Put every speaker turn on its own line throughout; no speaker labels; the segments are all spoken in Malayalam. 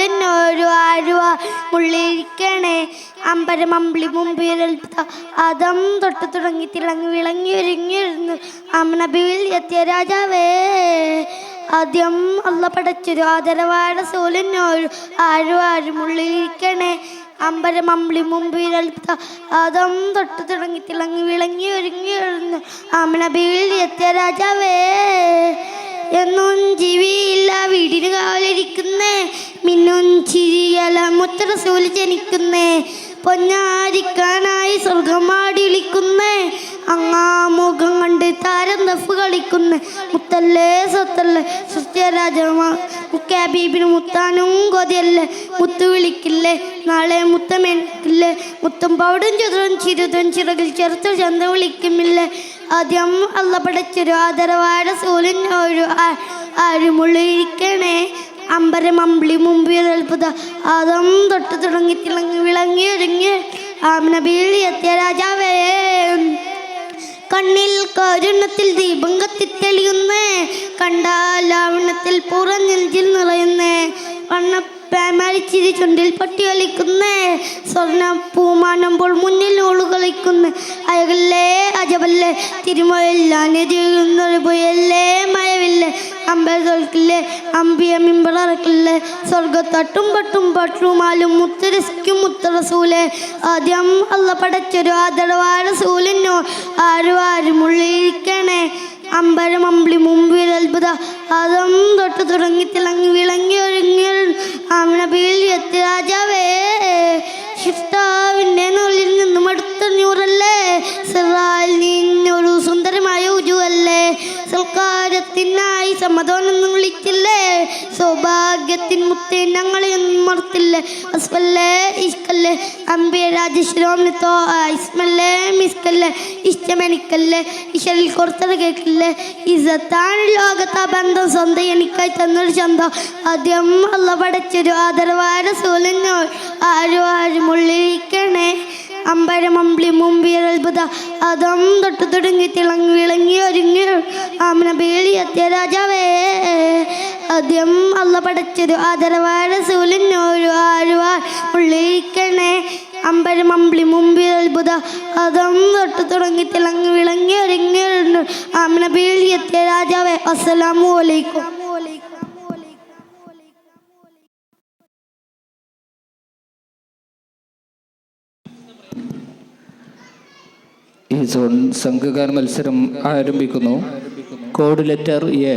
സൂലിനൊരു ആരുവ മുള്ളിരിക്കണേ അമ്പരമമ്പിളി മുമ്പിരൽത്ത അതം തൊട്ട് തുടങ്ങി തിളങ്ങി വിളങ്ങി ഒരുങ്ങിയിരുന്നു അമ്നബിയിൽ എത്തിയ രാജാവേ. ആദ്യം അള്ള പടച്ചൊരു ആദരവായ സൂലിനൊരു ആരുമുള്ളിരിക്കണേ അമ്പരമമ്പിളി മുമ്പിരൽത്ത അതം തൊട്ട് തുടങ്ങി തിളങ്ങി വിളങ്ങി ഒരുങ്ങിയിരുന്നു അമ്നബിയിൽ എത്തിയ രാജാവേ. എന്നും ജീവിയില്ല വീടിന് കാവലിരിക്കുന്നേ മിന്നും ചിരിയല മുത്ത റസൂൽ ജനിക്കുന്നേ പൊന്നാരിക്കാനായി സ്വർഗമാടി വിളിക്കുന്നേ അങ്ങാമുഖം കണ്ട് താരം ദഫ് കളിക്കുന്നേ മുത്തല്ലേ സ്വത്തല്ലേ സത്യരാജമാ മുക്കാബീബിന് മുത്താനും കൊതിയല്ലേ മുത്തു വിളിക്കില്ലേ നാളെ മുത്തമേണിക്കില്ലേ മുത്തും പൗടും ചുതറും ചിരുതും ചിറകിൽ ചെറുത്തു ചന്ത വിളിക്കുമില്ലേ. ആദ്യം അള്ള പടച്ചൊരു ആദരവായ സൂലിനൊരു ആരുമുള്ളിരിക്കണേ അമ്പരമമ്പിളി മുമ്പിരൽപ്പുത ആദം തൊട്ട് തുടങ്ങി തിളങ്ങി വിളങ്ങി ഒരുങ്ങി ആമിനബിയിൽ എത്തിയ രാജാവേ. കണ്ണിൽ കരുണത്തിൽ ദീപം കത്തിത്തെളിയുന്നേ കണ്ടാലാവണത്തിൽ പുറഞ്ഞെഞ്ചിൽ നിറയുന്നേ വണ്ണപ്പേമാരിച്ചിരി ചുണ്ടിൽ പട്ടി കളിക്കുന്നേ സ്വർണ്ണ പൂമാനുമ്പോൾ മുന്നിൽ ഓളു കളിക്കുന്നേ അയകല്ലേ അജബല്ലേ തിരുമൊഴില്ലാന്നൊരു പോയല്ലേ മയവില്ലേ അമ്പൽ തോൽക്കില്ലേ അമ്പിയ മിമ്പറക്കില്ലേ സ്വർഗത്തട്ടും പട്ടും പട്ടുമാലും മുത്തരസിക്കും മുത്തറസൂലെ. ആദ്യം അള്ള പടച്ചൊരു ആദരവായ റസൂലിനോ ആരുമുള്ളിരിക്കണേ അമ്പരമമ്പിളി മുമ്പിരൽപ്പുത അതം തൊട്ട് തുടങ്ങി തിളങ്ങി വിളങ്ങി ഒരുങ്ങി ആമിനബിയിൽ എത്തിയ രാജാവേ. ഷിഫ്താവിൻ്റെ നുള്ളിൽ നിന്നും അടുത്ത നൂറല്ലേ സിറാൽ നിന്നൊരു സുന്ദരമായ ഉജുവല്ലേ സൽക്കാരത്തിനായി സമ്മതോനൊന്നും വിളിച്ചില്ലേ സൗഭാഗ്യത്തിൻ മുത്തേ ഞങ്ങളെയൊന്നും മറത്തില്ലേ അസ്മല്ലേ ഇഷ്കല്ലേ അമ്പിയ രാജശ്രോമിത്തോ ഇസ്മല്ലേ മിസ്കല്ലേ ഇഷ്ടമെനിക്കല്ലേ ഇഷലിൽ കുറച്ചത് കേൾക്കില്ലേ ഇസത്താണ് ലോകത്താ ബന്ധം സ്വന്തം എനിക്കായി തന്നൊരു ചന്തം. ആദ്യം അള്ള പടച്ചൊരു ആദരവായ റസൂലിനോ ആരുമുള്ളിരിക്കണേ അമ്പരമമ്പിളി മുമ്പിരൽപ്പുത അതം തൊട്ട് തുടങ്ങി തിളങ്ങി വിളങ്ങി ഒരുങ്ങി ആമിനബിയിൽ എത്തിയ രാജാവേ. ആദ്യം അള്ള പടച്ചൊരു ആദരവായ റസൂലിനൊരു ആരുമുള്ളിരിക്കണേ അമ്പരമമ്പിളി മുമ്പിരൽപ്പുത അതം തൊട്ട് തുടങ്ങി തിളങ്ങി വിളങ്ങി ഒരുങ്ങി ആമിനബിയിൽ എത്തിയ രാജാവേ. അസ്സലാമു അലൈക്കും.
ഈ സോൺ സംഘഗാന മത്സരം ആരംഭിക്കുന്നു. Code letter A.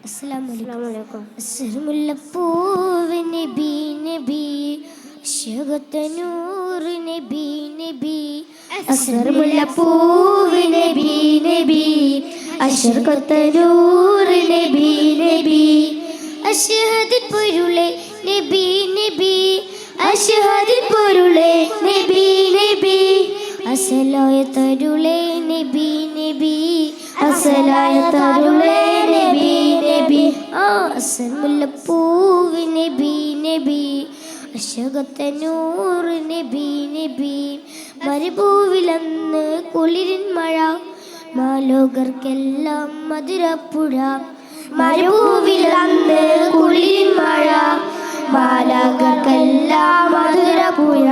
അസ്സലാമുഅലൈക്കും. നബി നബി അശ്ഹദുന്നൂർ നബി നബി അസ്സലാമുഅലൈക്കും. നബി നബി അശ്ഹദുന്നൂർ നബി നബി അശ്ഹദിൻ പൊരുളെ നബി നബി അശ്ഹദിൻ പൊരുളെ നബി നബി അസലായ തരുളെ നബി നബി അസലായ തരുളെ നബി നബി അസ്സലാമുഅലൈക്കും. നബി നബി അശ്ഹദുന്നൂർ നബി നബി മരുഭൂവിലന്ന് കുളിരിൻ മഴ മാലോകർക്കെല്ലാം മധുരപ്പുഴ മരുഭൂവിലന്ന് കുളിരിൻ മഴ മാലാകർക്കെല്ലാം മധുരപ്പുഴ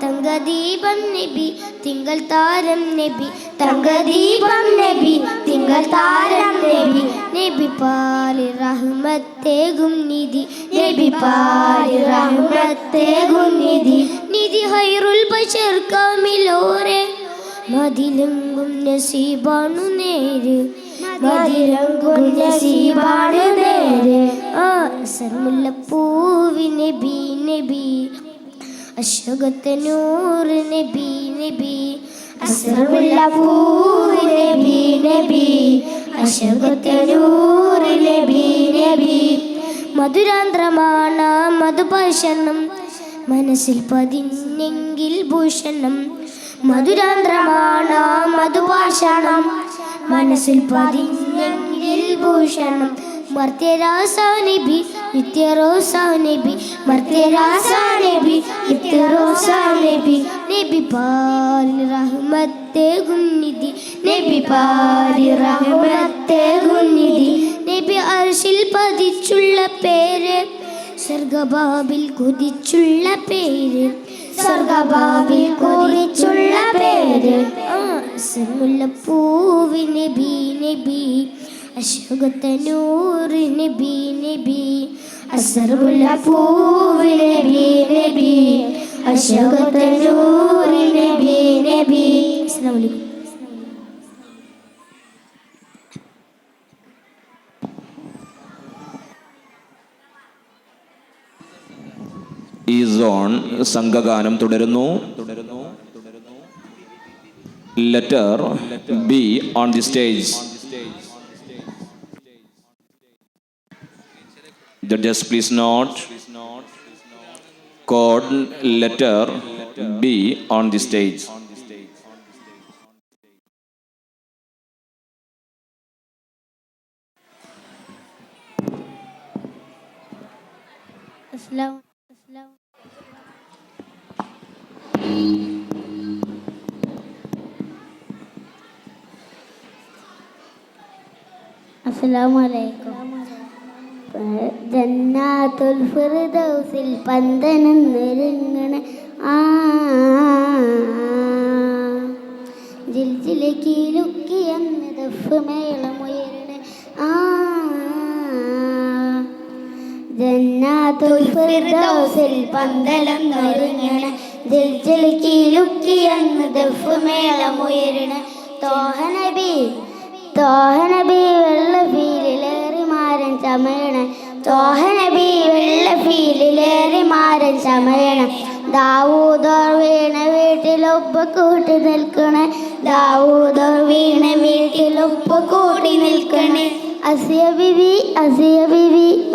തങ്കദീപം നബി തിങ്കൾ താരം നബി തങ്കദീപം നബി തിങ്കൾ താരം നബി നബി പാലി റഹ്മത്തേകും നിധി നബി പാലി റഹ്മത്തേകും നിധി നിധി ഹൈറുൽ ബശർ കാമിലോരെ മദിലങ്കും നസീബാണു നേര് മദിലങ്കും നസീബാണു നേര് അസ്സലാമുഅലൈക്കും. നബി നബി അശ്ഹദുന്നൂർ നബി നബി അസ്സലാമുഅലൈക്കും. നബി നബി അശ്ഹദുന്നൂർ നബി നബി മധുരാന്ത്രമാണ് മധുഭാഷണം മനസ്സിൽ പതിഞ്ഞെങ്കിൽ ഭൂഷണം മധുരാന്ത്രമാണ് മധുഭാഷണം മനസ്സിൽ പതിഞ്ഞെങ്കിൽ ഭൂഷണം മർത്യരാസാനബി നിത്യരോസാനബി മർത്യരാസാനബി നിത്യരോസാനബി നബി പാലി റഹ്മത്തെ ഗുന്നിധി നബി പാലി റഹ്മത്തെ ഗുന്നിധി നബി അർശിൽ പതിച്ചുള്ള പേര് സ്വർഗബാബിൽ കുതിച്ചുള്ള പേര് സ്വർഗബാബിൽ കുതിച്ചുള്ള പേര് മുല്ലപ്പൂവി നബി നബി അശോകത്തനൂർ നബി നബി അസർമുല്ലപ്പൂവി നബി നബി അശോകത്തനൂർ നബി നബി. അസ്സലാമു അലൈക്കും.
ഈ സോൺ സംഘഗാനം തുടരുന്നു. Letter B on the stage. Judges, please note code letter B on the stage.
അസ്സലാമു അലൈക്കും. ജന്നാത്തുൽ ഫിർദൗസിൽ പന്തനം നെരുങ്ങണ ജിൽജിലക്കിലുക്കി അന്ന് ദഫ് മേളമുയരണ ജന്നാത്തുൽ ഫിർദൗസിൽ പന്തനം നെരുങ്ങണ ജിൽജിലക്കിലുക്കി അന്ന് ദഫ് മേളമുയരണ തോഹനബി വെള്ള ഫീലിലേറി മാരൻ ചമയണ തോഹനബി വെള്ള ഫീലിലേറി മാരൻ ചമയണ ദാവൂദോർ വീണ വീട്ടിലൊപ്പ കൂട്ടി നിൽക്കണേ ദാവൂദോർ വീണ വീട്ടിലൊപ്പ കൂടി നിൽക്കണേ അസിയ ബിബി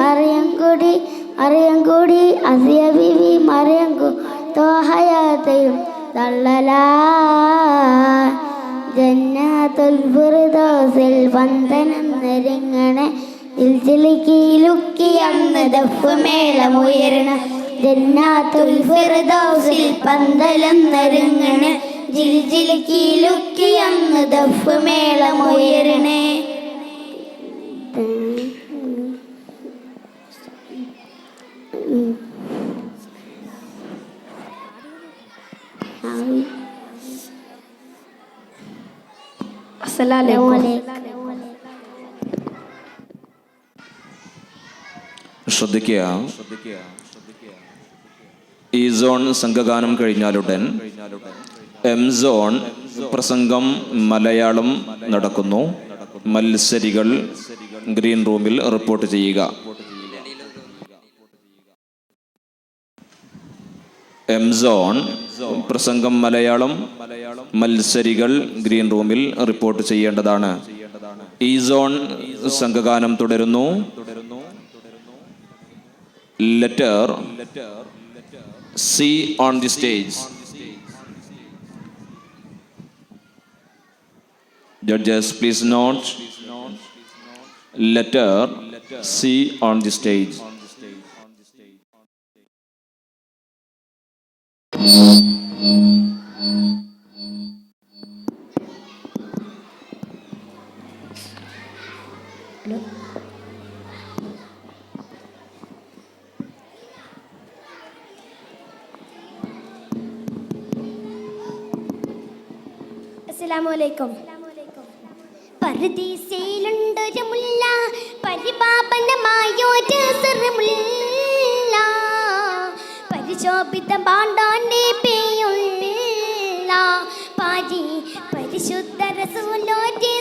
മറിയം കൂടി അസിയ ബിബി മറിയം തോഹയാത്തയും തള്ളലാ ജന്നാത്തുൽ ഫിർദൗസിൽ പന്തനം നെരുങ്ങണ ിലുക്കി അന്ന് ദഫ് മേളമുയരണ ജന്നാത്തുൽ ഫിർദൗസിൽ പന്തലം നെരുങ്ങണ ജിൽജിലക്കിലുക്കി അന്ന് ദഫ് മേളമുയരണേ.
ശ്രദ്ധിക്കുക. ഈ സോൺ സംഘഗാനം കഴിഞ്ഞാലുടൻ എം സോൺ പ്രസംഗം മലയാളം നടക്കുന്നു. മത്സരികൾ ഗ്രീൻ റൂമിൽ റിപ്പോർട്ട് ചെയ്യുക. എം സോൺ പ്രസംഗം മലയാളം മത്സരികൾ ഗ്രീൻ റൂമിൽ റിപ്പോർട്ട് ചെയ്യേണ്ടതാണ്. ഈ സോൺ സംഘഗാനം തുടരുന്നു. Letter C on the stage. Judges, please note letter C on the stage.
അസ്സലാമു പർദീസയിലുണ്ടൊരു മുല്ല പരിപാവനമായൊരു സിർമുല്ല പരിശോഭിത പാണ്ടാന്റെ പേയുള്ള പാരി പരിശുദ്ധ റസൂലോന്റെ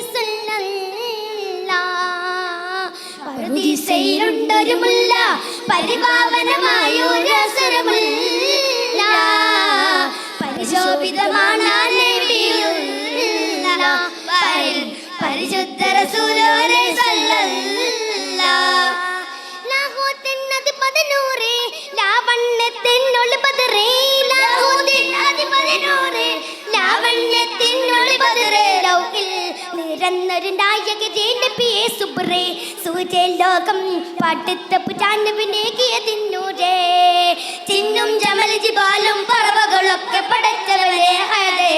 പർദീസയിലുണ്ടൊരു മുല്ല പരിപാവനമായൊരു സിർമുല്ല പരിശോഭിതമാണ് പരിശുദ്ധ റസൂലുള്ളാഹി സ്വല്ലല്ലാഹു ലാവണ്യത്തിനുള്ളിൽ പതറേ ലാഹൂദിൻ അതിപതിനൂറ് ലാവണ്യത്തിനുള്ളിൽ പതറേ ലൗകിൽ നിരന്നൊരു നായകന്റെ പിയെ സുബ്രേ സൂര്യലോകം പാട്ടത്തപ്പു ചാനവിനേകിയതിന്നൂരേ ചിന്നും ജമൽ ജിബാലും പറവകളൊക്കെ പടച്ചവരെ ഹദേ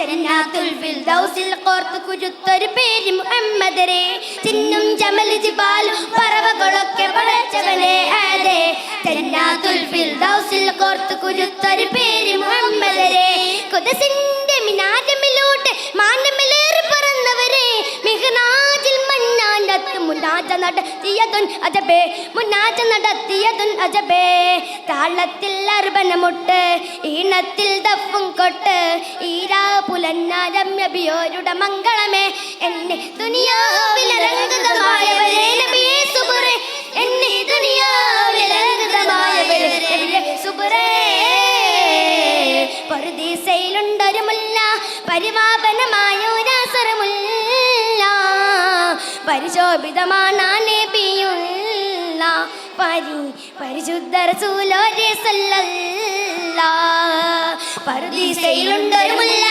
ജന്നാത്തുൽ ഫിർദൗസിൽ കോർത്തു കുരുത്തൊരു പേര് മുഹമ്മദരേ ചിന്നും ജമൽ ജിബാലും പറവകളൊക്കെ പടച്ചവനെ ഹദേ ജന്നാത്തുൽ ഫിർദൗസിൽ കോർത്തു കുരുത്തൊരു പേര് മുഹമ്മദരേ ഖുദ്സിന്റെ മിനാരമിലൂടെ മാനമിലേറി പറന്നവരെ മിഹ്റാജിൽ മന്നാനത്ത് മുനാജ നടത്തിയതുൻ അജബേ മുനാജ നടത്തിയതുൻ അജബേ താളത്തിൽ അർബനമുട്ട് ഈണത്തിൽ ദഫും കൊട്ട് ഈരാ പുലന്ന രമ്യബിയോരുടെ മംഗളമേ എന്നെ ദുനിയാവിലരംഗതമായവരെ നബിയേ സുബ്രേ എന്നെ ദുനിയാവിലരംഗതമായവരെ നബിയേ സുബ്രേ പർദീസയിലുണ്ടൊരു മുല്ല പരിവാപനമായ ഒരസരമുല്ല പരിശോഭിതമാണ് നബിയുള്ള പരിശുദ്ധ റസൂലുള്ളാഹി സ്വല്ലല്ലാഹ് പർദീസയിലുണ്ടൊരു മുല്ല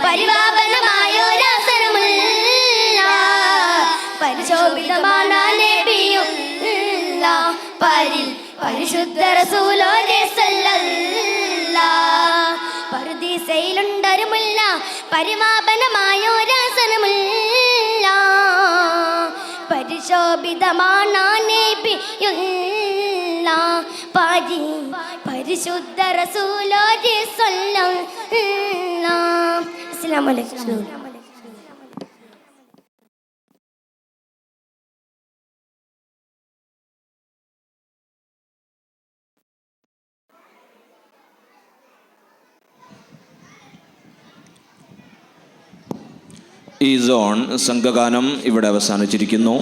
പരിവാപനമായ ഒരസരമുല്ല പരിശോഭിതമാണ് നബിയുള്ള പരിശുദ്ധ റസൂലുള്ളാഹി സ്വല്ലല്ലാഹ് പർദീസയിലുണ്ടൊരു മുല്ല പരിവാപനമായ ഒരസരമുല്ല പരിശോഭിതമാണ് നബിയുള്ള പരിശുദ്ധ റസൂലുള്ളാഹി സ്വല്ലല്ലാഹ്. അസ്സലാമു അലൈക്കും.
ഈ സോൺ സംഘഗാനം ഇവിടെ അവസാനിച്ചിരിക്കുന്നു.